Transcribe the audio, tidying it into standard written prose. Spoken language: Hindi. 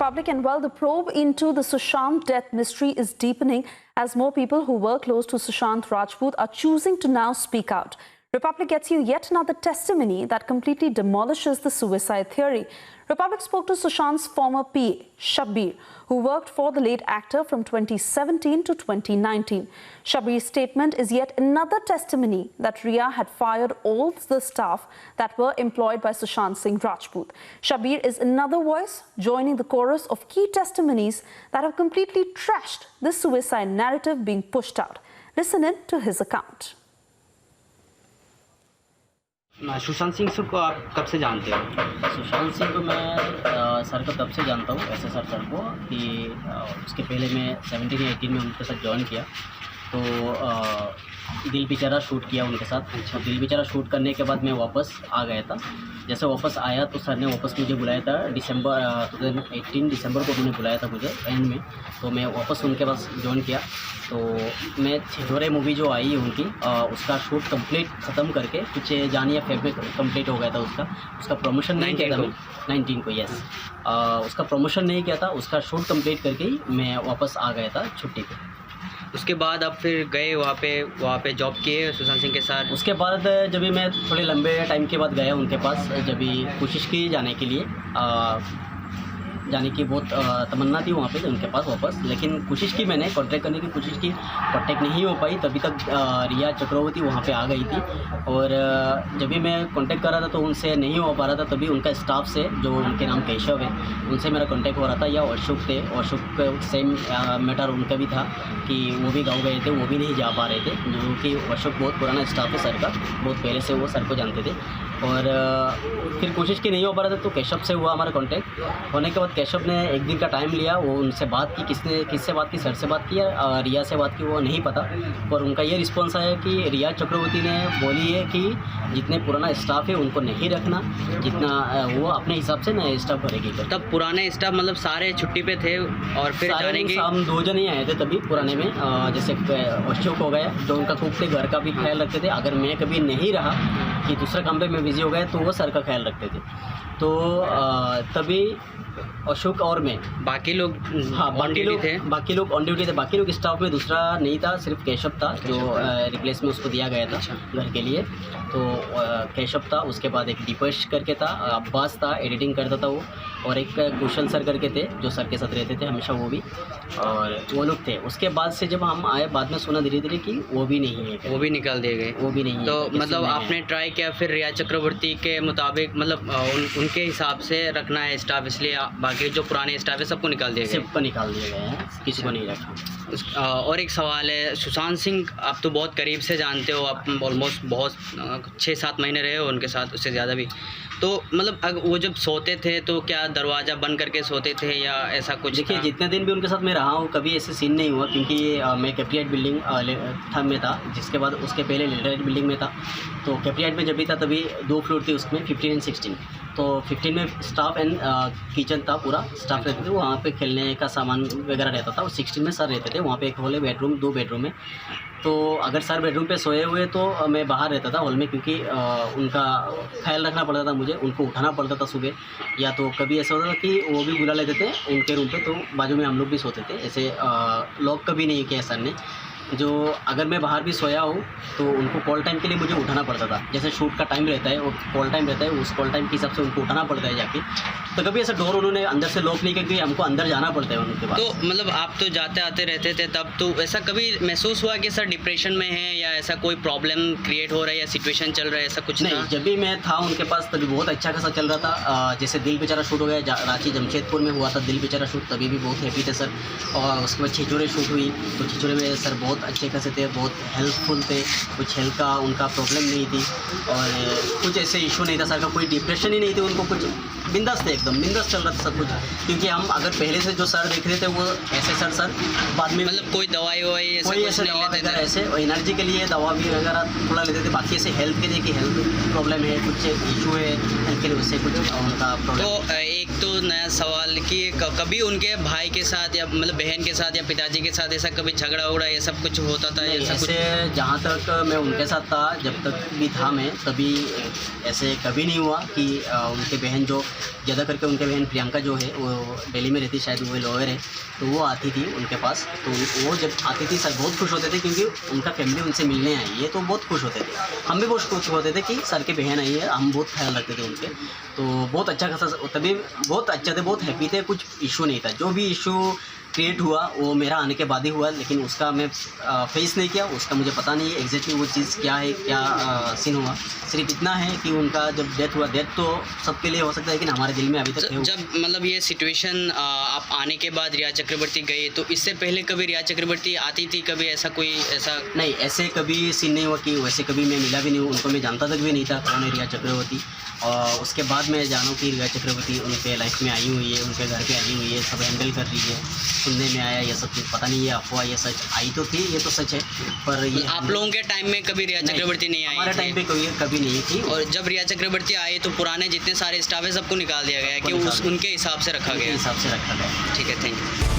Republic, and while the probe into the Sushant death mystery is deepening as more people who were close to Sushant Rajput are choosing to now speak out. Republic gets you yet another testimony that completely demolishes the suicide theory. Republic spoke to Sushant's former PA, Shabbir, who worked for the late actor from 2017 to 2019. Shabbir's statement is yet another testimony that Rhea had fired all the staff that were employed by Sushant Singh Rajput. Shabbir is another voice joining the chorus of key testimonies that have completely trashed the suicide narrative being pushed out. Listen in to his account. Sushant Singh sir को आप कब से जानते हो? सुशांत सिंह को मैं सर को तब से जानता हूँ, ऐसे सर को कि उसके पहले मैं 17 या 18 में उनके साथ ज्वाइन किया तो दिल बेचारा शूट किया उनके साथ। अच्छा, दिल बेचारा शूट करने के बाद मैं वापस आ गया था। जैसे वापस आया तो सर ने वापस मुझे बुलाया था दिसंबर 2018 दिसंबर को उन्होंने बुलाया था मुझे एंड में, तो मैं वापस उनके पास ज्वाइन किया। तो मैं छिछोरे मूवी जो आई है उनकी उसका शूट कंप्लीट ख़त्म करके कुछ जान या फेब में कंप्लीट हो गया था। उसका प्रमोशन नहीं किया था मैं 19 को, यस उसका प्रमोशन नहीं किया था, उसका शूट कंप्लीट करके ही मैं वापस आ गया था छुट्टी पे। उसके बाद आप फिर गए वहाँ पे जॉब किए सुशांत सिंह के साथ? उसके बाद जब भी मैं थोड़े लंबे टाइम के बाद गया उनके पास, जब भी कोशिश की जाने के लिए जाने की बहुत तमन्ना थी वहाँ पे उनके पास वापस, लेकिन कोशिश की मैंने कांटेक्ट करने की कोशिश की, कांटेक्ट नहीं हो पाई। तभी तक रिया चक्रवर्ती वहाँ पे आ गई थी और जब भी मैं कांटेक्ट कर रहा था तो उनसे नहीं हो पा रहा था। तभी उनका स्टाफ से जो उनके नाम केशव है उनसे मेरा कांटेक्ट हो रहा था, या अशोक थे, अशोक सेम मैटर उनका भी था कि वो भी गाँव गए थे, वो भी नहीं जा पा रहे थे, जो कि अशोक बहुत पुराना स्टाफ है सर का, बहुत पहले से वो सर को जानते थे। और फिर कोशिश की नहीं हो पा रहा था तो केशव से हुआ हमारा कांटेक्ट। होने के बाद केशव ने एक दिन का टाइम लिया, वो उनसे बात की, किससे बात की, सर से बात की या रिया से बात की वो नहीं पता, पर उनका ये रिस्पॉन्स आया कि रिया चक्रवर्ती ने बोली है कि जितने पुराना स्टाफ है उनको नहीं रखना, जितना वो अपने हिसाब से नया स्टाफ भरेगी। तब पुराने स्टाफ मतलब सारे छुट्टी पे थे और फिर जाने के हम 2 जन ही आए थे तभी पुराने में, जैसे अशोक हो गया जो उनका कुक थे, घर का भी ख्याल रखते थे। अगर मैं कभी नहीं रहा कि दूसरे काम पे मैं बिजी हो गया तो वो सर का ख्याल रखते थे। तो तभी अशोक और मैं, बाकी लोग बाकी लोग ऑन ड्यूटी थे, बाकी लोग स्टाफ में दूसरा नहीं था, सिर्फ केशव था जो रिप्लेस में उसको दिया गया था घर के लिए। तो केशव था, उसके बाद एक दीपेश करके था, अब्बास था, एडिटिंग करता था वो, और एक कुशल सर करके थे जो सर के साथ रहते थे हमेशा, वो भी, और वो लोग थे। उसके बाद से जब हम आए बाद में सुना धीरे धीरे कि वो भी नहीं है, वो भी निकाल दिए गए, वो भी नहीं तो है। मतलब आपने ट्राई किया फिर रिया चक्रवर्ती के मुताबिक, मतलब उनके हिसाब से रखना है स्टाफ, इसलिए बाकी जो पुराने स्टाफ है सबको निकाल दिया गया? सबको निकाल दिए गए हैं, किसी को नहीं रखा। और एक सवाल है, सुशांत सिंह आप तो बहुत करीब से जानते हो, आप ऑलमोस्ट बहुत 6-7 महीने रहे हो उनके साथ, उससे ज़्यादा भी, तो मतलब अगर वो जब सोते थे तो क्या दरवाज़ा बंद करके सोते थे या ऐसा कुछ? देखिए, जितने दिन भी उनके साथ मैं रहा हूँ कभी ऐसे सीन नहीं हुआ, क्योंकि मैं कैप्रियाट बिल्डिंग में था, जिसके बाद उसके पहले लेटरेट बिल्डिंग में था। तो कैप्रियाट में जब भी था तभी 2 फ्लोर थी, उसमें 15 और 16। तो 15 में स्टाफ एंड किचन था, पूरा स्टाफ रहते थे, वहाँ पे खेलने का सामान वगैरह रहता था। और 16 में सर रहते थे, वहाँ पे एक हॉल है, बेडरूम, 2 बेडरूम है। तो अगर सर बेडरूम पे सोए हुए तो मैं बाहर रहता था हॉल में, क्योंकि उनका ख्याल रखना पड़ता था मुझे, उनको उठाना पड़ता था सुबह, या तो कभी ऐसा होता था कि वो भी बुला लेते थे उनके रूम पे, तो बाजू में हम लोग भी सोते थे। ऐसे लॉक कभी नहीं किया सर ने। जो अगर मैं बाहर भी सोया हूँ तो उनको कॉल टाइम के लिए मुझे उठाना पड़ता था, जैसे शूट का टाइम रहता है और कॉल टाइम रहता है, उस कॉल टाइम के हिसाब से उनको उठाना पड़ता है जाके। तो कभी ऐसा डोर उन्होंने अंदर से लॉक नहीं किया, क्योंकि हमको अंदर जाना पड़ता है उनके पास। तो मतलब आप तो जाते आते रहते थे तब, तो ऐसा कभी महसूस हुआ कि सर डिप्रेशन में है या ऐसा कोई प्रॉब्लम क्रिएट हो रहा है या सिचुएशन चल रहा है, ऐसा कुछ नहीं? जब भी मैं था उनके पास तभी बहुत अच्छा खासा चल रहा था। जैसे दिल बेचारा शूट हो गया, रांची जमशेदपुर में हुआ था दिल बेचारा शूट, तभी भी बहुत हैप्पी थे सर। और उसके बाद छिछोरे शूट हुई, तो छिछोरे में सर बहुत अच्छे खासे थे, बहुत हेल्पफुल थे, कुछ हेल्थ का उनका प्रॉब्लम नहीं थी और कुछ ऐसे इशू नहीं था सर का, कोई डिप्रेशन ही नहीं थी उनको, कुछ बिंदास थे, एकदम बिंदास चल रहा था सब कुछ। क्योंकि हम अगर पहले से जो सर देख रहे थे वो ऐसे सर बाद में मतलब कोई दवाई कोई ऐसे दवा वगैरह, ऐसे एनर्जी के लिए दवा भी वगैरह थोड़ा लेते थे, बाकी ऐसे हेल्थ के लिए कि हेल्थ प्रॉब्लम है, कुछ इशू है हेल्थ के लिए, उससे कुछ उनका प्रॉब्लम। तो एक तो नया सवाल कि कभी उनके भाई के साथ या मतलब बहन के साथ या पिताजी के साथ ऐसा कभी झगड़ा उगड़ा ये सब कुछ होता था? ऐसे जहाँ तक मैं उनके साथ था, जब तक भी था मैं, तभी ऐसे कभी नहीं हुआ कि उनके बहन जो ज़्यादा करके उनके बहन प्रियंका जो है वो दिल्ली में रहती, शायद वो लॉयर है, तो वो आती थी उनके पास। तो वो जब आती थी सर बहुत खुश होते थे, क्योंकि उनका फैमिली उनसे मिलने आई है, तो बहुत खुश होते थे। हम भी बहुत खुश होते थे कि सर की बहन आई है, हम बहुत ख्याल रखते थे उनके। तो बहुत अच्छा खासा तभी बहुत अच्छे थे, बहुत हैप्पी थे, कुछ इशू नहीं था। जो भी इशू क्रिएट हुआ वो मेरा आने के बाद ही हुआ, लेकिन उसका मैं फेस नहीं किया, उसका मुझे पता नहीं है एग्जैक्टली वो चीज़ क्या है, क्या सीन हुआ। सिर्फ इतना है कि उनका जब डेथ हुआ, डेथ तो सबके लिए हो सकता है, लेकिन हमारे दिल में अभी तक है। जब मतलब ये सिचुएशन आप आने के बाद रिया चक्रवर्ती गए, तो इससे पहले कभी रिया चक्रवर्ती आती थी, कभी ऐसा कोई ऐसा नहीं, ऐसे कभी सीन नहीं हुआ कि वैसे कभी मैं मिला भी नहीं हूँ उनको, मैं जानता तक भी नहीं था कौन है रिया चक्रवर्ती। और उसके बाद मैं जानूँ कि रिया चक्रवर्ती उनके लाइफ में आई हुई है, उनके घर पे आई हुई है, सब हैंडल कर रही है। सुनने में आया ये सब चीज़, पता नहीं ये अफवाह ये सच आई तो थी, ये तो सच है, पर ये आप लोगों के टाइम में कभी रिया चक्रवर्ती नहीं आई हमारे थी? टाइम पे कभी नहीं थी। और जब रिया चक्रवर्ती आए तो पुराने जितने सारे स्टाफ है सबको निकाल दिया गया कि उनके हिसाब से रखा उनके गया। हिसाब से रखा गया। ठीक है, थैंक यू।